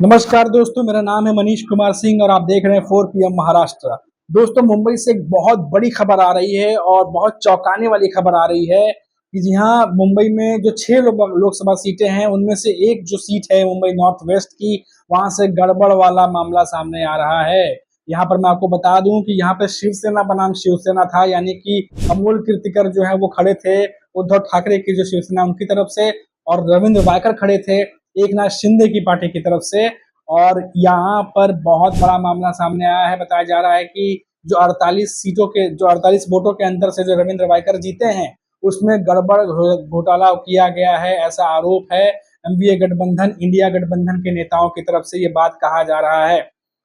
नमस्कार दोस्तों, मेरा नाम है मनीष कुमार सिंह और आप देख रहे हैं 4 PM महाराष्ट्र। दोस्तों, मुंबई से एक बहुत बड़ी खबर आ रही है और बहुत चौंकाने वाली खबर आ रही है कि जी हाँ, मुंबई में जो 6 लोकसभा सीटें हैं उनमें से एक जो सीट है मुंबई नॉर्थ वेस्ट की, वहां से गड़बड़ वाला मामला सामने आ रहा है। यहाँ पर मैं आपको बता दूं कि यहाँ पे शिवसेना बनाम शिवसेना था, यानी कि अमोल कीर्तिकर जो है वो खड़े थे उद्धव ठाकरे की जो शिवसेना उनकी तरफ से, और रविंद्र वायकर खड़े थे एकनाथ शिंदे की पार्टी की तरफ से। और यहाँ पर बहुत बड़ा मामला सामने आया है। बताया जा रहा है कि जो 48 वोटों के अंतर से जो रविंद्र वायकर जीते हैं उसमें गड़बड़ घोटाला किया गया है, ऐसा आरोप है एमवीए गठबंधन, इंडिया गठबंधन के नेताओं की तरफ से ये बात कहा जा रहा है।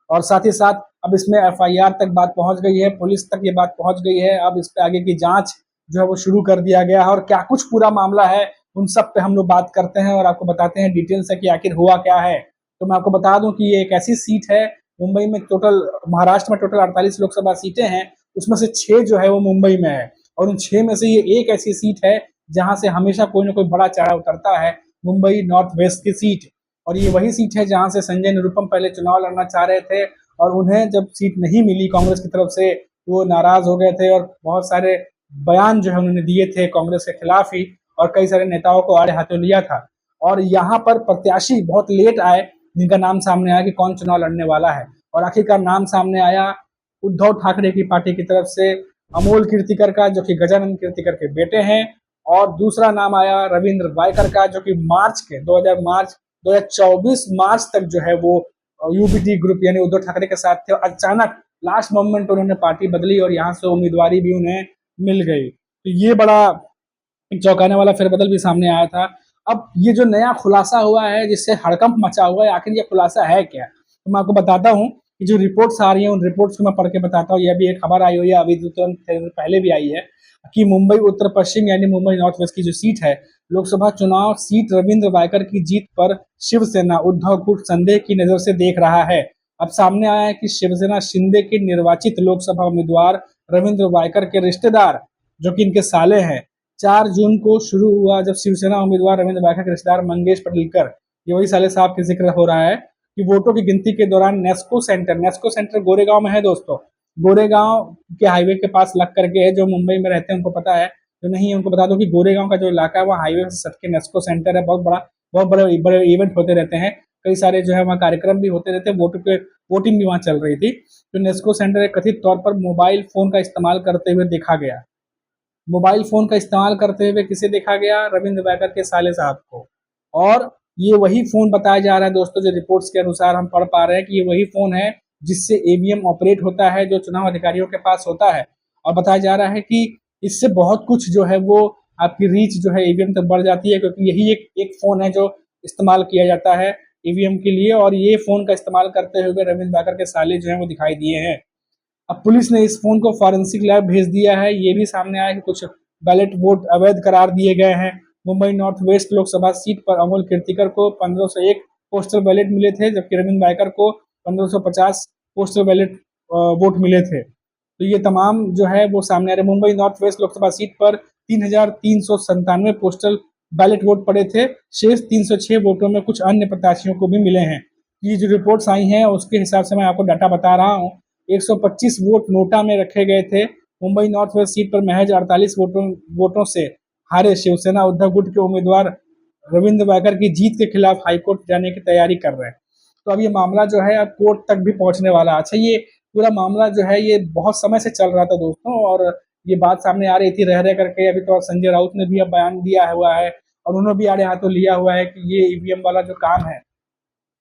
और साथ ही साथ अब इसमें एफआईआर तक बात पहुंच गई है, पुलिस तक ये बात पहुंच गई है। अब इस पे आगे की जांच जो है वो शुरू कर दिया गया है और क्या कुछ पूरा मामला है उन सब पे हम लोग बात करते हैं और आपको बताते हैं डिटेल से कि आखिर हुआ क्या है। तो मैं आपको बता दूं कि ये एक ऐसी सीट है मुंबई में, टोटल महाराष्ट्र में टोटल 48 लोकसभा सीटें हैं, उसमें से 6 जो है वो मुंबई में है। और उन 6 में से ये एक ऐसी सीट है जहां से हमेशा कोई ना कोई बड़ा चेहरा उतरता है, मुंबई नॉर्थ वेस्ट की सीट। और ये वही सीट है जहां से संजय निरुपम पहले चुनाव लड़ना चाह रहे थे और उन्हें जब सीट नहीं मिली कांग्रेस की तरफ से तो वो नाराज हो गए थे और बहुत सारे बयान जो है उन्होंने दिए थे कांग्रेस के खिलाफ ही, और कई सारे नेताओं को आड़े हाथों लिया था। और यहाँ पर प्रत्याशी बहुत लेट आए जिनका नाम सामने आया कि कौन चुनाव लड़ने वाला है, और आखिरकार नाम सामने आया उद्धव ठाकरे की पार्टी की तरफ से अमोल कीर्तिकर का, जो कि गजानंद कीर्तिकर के बेटे हैं। और दूसरा नाम आया रविंद्र वायकर का, जो कि मार्च के 2024 मार्च तक जो है वो यूपीटी ग्रुप यानी उद्धव ठाकरे के साथ थे। अचानक लास्ट मोमेंट उन्होंने पार्टी बदली और यहाँ से उम्मीदवारी भी उन्हें मिल गई। तो ये बड़ा एक चौंकाने वाला फेरबदल भी सामने आया था। अब ये जो नया खुलासा हुआ है जिससे हड़कंप मचा हुआ है, आखिर ये खुलासा है क्या? तो मैं आपको बताता हूँ कि जो रिपोर्ट्स आ रही हैं उन रिपोर्ट्स को मैं पढ़ के बताता हूँ। यह भी एक खबर आई हुई है, अभी तुरंत पहले भी आई है कि मुंबई उत्तर पश्चिम यानी मुंबई नॉर्थ वेस्ट की जो सीट है, लोकसभा चुनाव सीट रविंद्र वायकर की जीत पर शिवसेना उद्धव गुट संदेह की नजर से देख रहा है। अब सामने आया है कि शिवसेना शिंदे के निर्वाचित लोकसभा उम्मीदवार रविंद्र वायकर के रिश्तेदार, जो कि इनके साले हैं, 4 जून को शुरू हुआ जब शिवसेना उम्मीदवार रविंद्र वायकर के रिश्तेदार मंगेश पटेलकर, ये वही साले साहब के जिक्र हो रहा है, कि वोटों की गिनती के दौरान नेस्को सेंटर गोरेगांव में है दोस्तों, गोरेगांव के हाईवे के पास लग करके है। जो मुंबई में रहते हैं उनको पता है, जो नहीं है उनको बता दो कि गोरेगांव का जो इलाका है वहाँ हाईवे से सट के नेस्को सेंटर है। बहुत बड़े बड़े इवेंट होते रहते हैं, कई सारे जो है वहाँ कार्यक्रम भी होते रहते हैं, वोटिंग भी वहाँ चल रही थी। तो नेस्को सेंटर कथित तौर पर मोबाइल फोन का इस्तेमाल करते हुए देखा गया। मोबाइल फोन का इस्तेमाल करते हुए किसे देखा गया? रविंद्र वायकर के साले साहब को। और ये वही फोन बताया जा रहा है दोस्तों, जो रिपोर्ट्स के अनुसार हम पढ़ पा रहे हैं कि ये वही फोन है जिससे ईवीएम ऑपरेट होता है, जो चुनाव अधिकारियों के पास होता है। और बताया जा रहा है कि इससे बहुत कुछ जो है वो आपकी रीच जो है ईवीएम तक बढ़ जाती है, क्योंकि यही एक फोन है जो इस्तेमाल किया जाता है ईवीएम के लिए। और ये फोन का इस्तेमाल करते हुए रविंद्र वायकर के साले जो है वो दिखाई दिए हैं। अब पुलिस ने इस फोन को फॉरेंसिक लैब भेज दिया है। ये भी सामने आया कि कुछ बैलेट वोट अवैध करार दिए गए हैं। Mumbai north west Lok Sabha seat पर अमोल कीर्तिकर को 1501 पोस्टल बैलेट मिले थे, जबकि रविंद्र वायकर को 1550 पोस्टल बैलेट वोट मिले थे। तो ये तमाम जो है वो सामने आ रहे। Mumbai north west Lok Sabha seat पर 3397 पोस्टल बैलेट वोट पड़े थे। शेष 306 वोटों में कुछ अन्य प्रत्याशियों को भी मिले हैं। ये जो रिपोर्ट्स आई हैं उसके हिसाब से मैं आपको डाटा बता रहा हूँ। 125 वोट नोटा में रखे गए थे। मुंबई नॉर्थ वेस्ट सीट पर महज 48 वोटों से हारे शिवसेना उद्धव गुट के उम्मीदवार रविंद्र वायकर की जीत के खिलाफ हाईकोर्ट जाने की तैयारी कर रहे हैं। तो अब ये मामला जो है अब कोर्ट तक भी पहुंचने वाला है। अच्छा, ये पूरा मामला जो है ये बहुत समय से चल रहा था दोस्तों, और ये बात सामने आ रही थी रह रह करके। अभी तो संजय राउत ने भी अब बयान दिया हुआ है और उन्होंने भी आड़े हाथों लिया हुआ है कि ये ईवीएम वाला जो काम है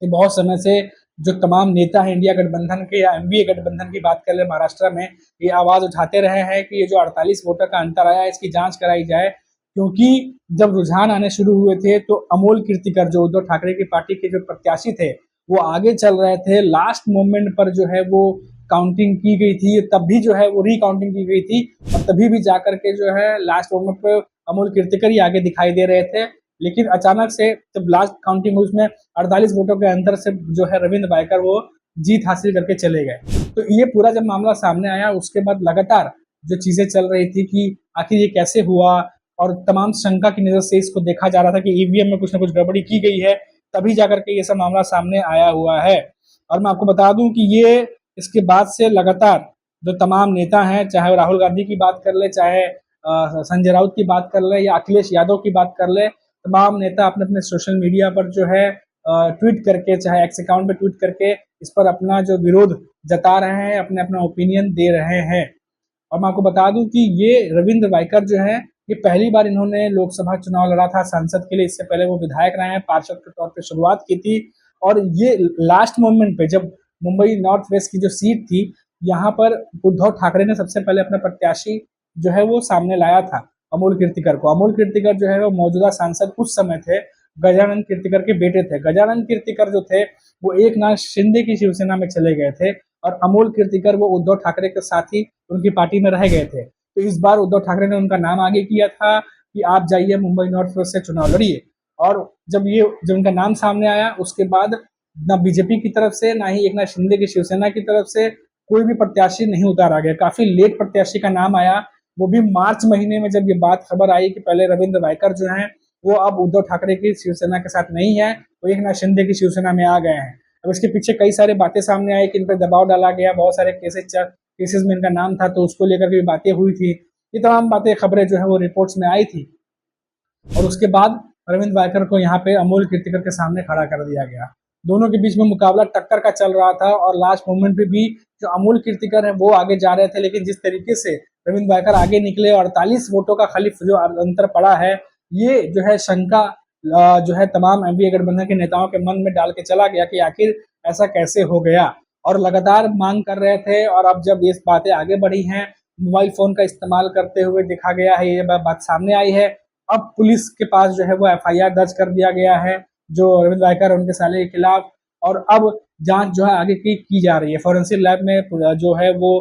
ये बहुत समय से जो तमाम नेता है इंडिया गठबंधन के या एमवीए गठबंधन की बात कर ले महाराष्ट्र में, ये आवाज उठाते रहे हैं कि ये जो 48 वोटर का अंतर आया इसकी जांच कराई जाए। क्योंकि जब रुझान आने शुरू हुए थे तो अमोल कीर्तिकर जो उद्धव ठाकरे की पार्टी के जो प्रत्याशी थे वो आगे चल रहे थे। लास्ट मोमेंट पर जो है वो काउंटिंग की गई थी, तब भी जो है वो रिकाउंटिंग की गई थी और तभी भी जाकर के जो है लास्ट मोमेंट पर अमोल कीर्तिकर ही आगे दिखाई दे रहे थे। लेकिन अचानक से जब लास्ट काउंटिंग हुई उसमें 48 वोटों के अंतर से जो है रविंद्र वायकर वो जीत हासिल करके चले गए। तो ये पूरा जब मामला सामने आया उसके बाद लगातार जो चीजें चल रही थी कि आखिर ये कैसे हुआ, और तमाम शंका की नजर से इसको देखा जा रहा था कि ईवीएम में कुछ ना कुछ गड़बड़ी की गई है। तभी जाकर के ये सब मामला सामने आया हुआ है। और मैं आपको बता दूं कि ये इसके बाद से लगातार जो तमाम नेता हैं, चाहे वो राहुल गांधी की बात कर ले, चाहे संजय राउत की बात कर ले, या अखिलेश यादव की बात कर ले, तमाम नेता अपने अपने सोशल मीडिया पर जो है ट्वीट करके, चाहे एक्स अकाउंट पे ट्वीट करके इस पर अपना जो विरोध जता रहे हैं, अपने अपना ओपिनियन दे रहे हैं। और मैं आपको बता दूं कि ये रविंद्र वाइकर जो है, ये पहली बार इन्होंने लोकसभा चुनाव लड़ा था सांसद के लिए। इससे पहले वो विधायक रहे हैं, पार्षद के तौर पे शुरुआत की थी। और ये लास्ट मोमेंट पे, जब मुंबई नॉर्थ वेस्ट की जो सीट थी, यहाँ पर उद्धव ठाकरे ने सबसे पहले अपना प्रत्याशी जो है वो सामने लाया था, अमोल कीर्तिकर को। अमोल कीर्तिकर जो है वो मौजूदा सांसद उस समय थे, गजानन कीर्तिकर के बेटे थे। गजानन कीर्तिकर जो थे वो एकनाथ शिंदे की शिवसेना में चले गए थे, और अमोल कीर्तिकर वो उद्धव ठाकरे के साथ ही उनकी पार्टी में रह गए थे। तो इस बार उद्धव ठाकरे ने उनका नाम आगे किया था कि आप जाइए मुंबई नॉर्थ वेस्ट से चुनाव लड़िए। और जब उनका नाम सामने आया, उसके बाद ना बीजेपी की तरफ से, ना ही एकनाथ शिंदे की शिवसेना की तरफ से कोई भी प्रत्याशी नहीं उतारा गया। काफी लेट प्रत्याशी का नाम आया, वो भी मार्च महीने में, जब ये बात खबर आई कि पहले रविंद्र वाइकर जो हैं वो अब उद्धव ठाकरे की शिवसेना के साथ नहीं है, वो एकनाथ शिंदे की शिवसेना में आ गए हैं। अब इसके पीछे कई सारे बातें सामने आई कि इन पर दबाव डाला गया, बहुत सारे केसेस में इनका नाम था, तो उसको लेकर के भी बातें हुई थी। ये तमाम बातें, खबरें जो है वो रिपोर्ट्स में आई थी। और उसके बाद रविंद्र वाइकर को यहाँ पे अमोल कीर्तिकर के सामने खड़ा कर दिया गया। दोनों के बीच में मुकाबला टक्कर का चल रहा था, और लास्ट मोमेंट पे भी जो अमोल कीर्तिकर है वो आगे जा रहे थे, लेकिन जिस तरीके से रविंद्र वाइकर आगे निकले, 48 वोटों का खाली जो अंतर पड़ा है, ये जो है शंका जो है तमाम एनडीए गठबंधन के नेताओं के मन में डाल के चला गया कि आखिर ऐसा कैसे हो गया। और लगातार मांग कर रहे थे, और अब जब ये बातें आगे बढ़ी हैं, मोबाइल फोन का इस्तेमाल करते हुए देखा गया है, ये बात सामने आई है। अब पुलिस के पास जो है वो एफआईआर दर्ज कर दिया गया है जो रविंद्र वाइकर और उनके साले के खिलाफ, और अब जांच जो है आगे की जा रही है। फोरेंसिक लैब में जो है वो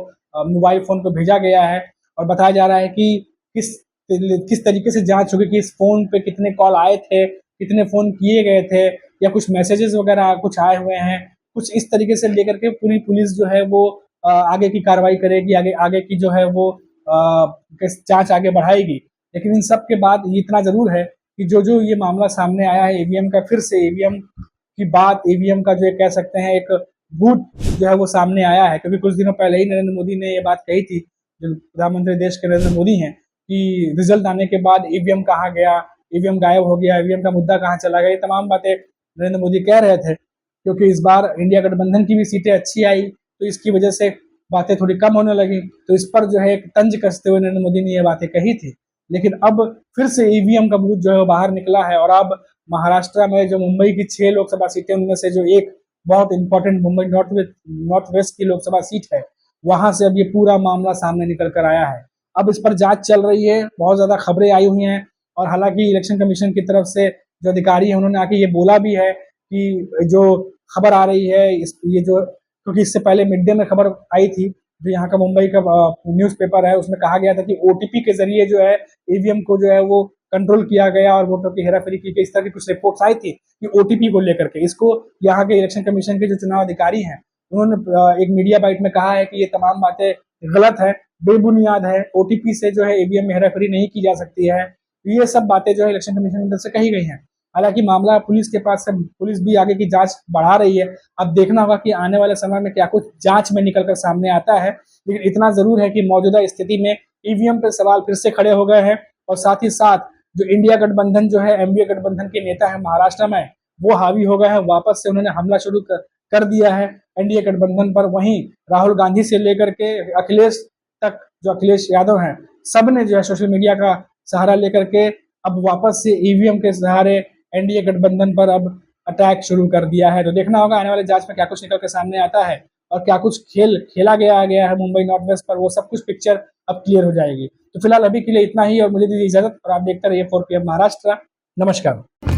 मोबाइल फोन को भेजा गया है, और बताया जा रहा है कि किस तरीके से जांच होगी कि इस फोन पे कितने कॉल आए थे, कितने फोन किए गए थे, या कुछ मैसेजेस वगैरह कुछ आए हुए हैं, कुछ इस तरीके से लेकर के पूरी पुलिस जो है वो आगे की कार्रवाई करेगी, आगे की जो है वो जांच आगे बढ़ाएगी। लेकिन इन सब के बाद ये इतना जरूर है कि जो ये मामला सामने आया है ईवीएम का, फिर से ईवीएम की बात, ईवीएम का जो कह सकते हैं एक भूत जो है वो सामने आया है। क्योंकि कुछ दिनों पहले ही नरेंद्र मोदी ने ये बात कही थी, जो प्रधानमंत्री देश के नरेंद्र मोदी हैं, कि रिजल्ट आने के बाद ईवीएम कहाँ गया, ईवीएम गायब हो गया, ईवीएम का मुद्दा कहाँ चला गया, ये तमाम बातें नरेंद्र मोदी कह रहे थे। क्योंकि इस बार इंडिया गठबंधन की भी सीटें अच्छी आई, तो इसकी वजह से बातें थोड़ी कम होने लगी। तो इस पर जो है एक तंज कसते हुए नरेंद्र मोदी ने ये बातें कही थी। लेकिन अब फिर से ईवीएम का भूत जो है वो बाहर निकला है, और अब महाराष्ट्र में जो मुंबई की 6 लोकसभा सीटें, उनमें से जो एक बहुत इंपॉर्टेंट मुंबई नॉर्थ वेस्ट की लोकसभा सीट है, वहां से अब ये पूरा मामला सामने निकल कर आया है। अब इस पर जांच चल रही है, बहुत ज्यादा खबरें आई हुई हैं, और हालांकि इलेक्शन कमीशन की तरफ से जो अधिकारी है उन्होंने आके ये बोला भी है कि जो खबर आ रही है ये जो, क्योंकि इससे पहले मिड डे में खबर आई थी, जो यहाँ का मुंबई का न्यूज़पेपर है, उसमें कहा गया था कि ओटीपी के जरिए जो है ईवीएम को जो है वो कंट्रोल किया गया और वोटों की हेराफेरी की गई। इस तरह की कुछ रिपोर्ट्स आई थी कि ओटीपी को लेकर के, इसको यहाँ के इलेक्शन कमीशन के जो चुनाव अधिकारी हैं उन्होंने एक मीडिया बाइट में कहा है कि ये तमाम बातें गलत है, बेबुनियाद है, ओटीपी से जो है ईवीएम में हेराफेरी नहीं की जा सकती है। ये सब बातें जो है इलेक्शन कमीशन की तरफ से कही गई हैं। हालांकि मामला पुलिस के पास से, पुलिस भी आगे की जांच बढ़ा रही है। अब देखना होगा कि आने वाले समय में क्या कुछ जांच में निकलकर सामने आता है। लेकिन इतना जरूर है कि मौजूदा स्थिति में ईवीएम पर सवाल फिर से खड़े हो गए हैं, और साथ ही साथ जो इंडिया गठबंधन जो है, एनडीए गठबंधन के नेता है महाराष्ट्र में, वो हावी हो गए हैं। वापस से उन्होंने हमला शुरू कर दिया है एनडीए गठबंधन पर। वहीं राहुल गांधी से लेकर के अखिलेश तक, जो अखिलेश यादव हैं, सब ने जो है सोशल मीडिया का सहारा लेकर के अब वापस से ईवीएम के सहारे एनडीए गठबंधन पर अब अटैक शुरू कर दिया है। तो देखना होगा आने वाले जांच में क्या कुछ निकल के सामने आता है, और क्या कुछ खेल खेला गया है मुंबई नॉर्थ वेस्ट पर, वो सब कुछ पिक्चर अब क्लियर हो जाएगी। तो फिलहाल अभी के लिए इतना ही, और मुझे दीजिए इजाजत, और आप देखते रहिए 4PM महाराष्ट्र। नमस्कार।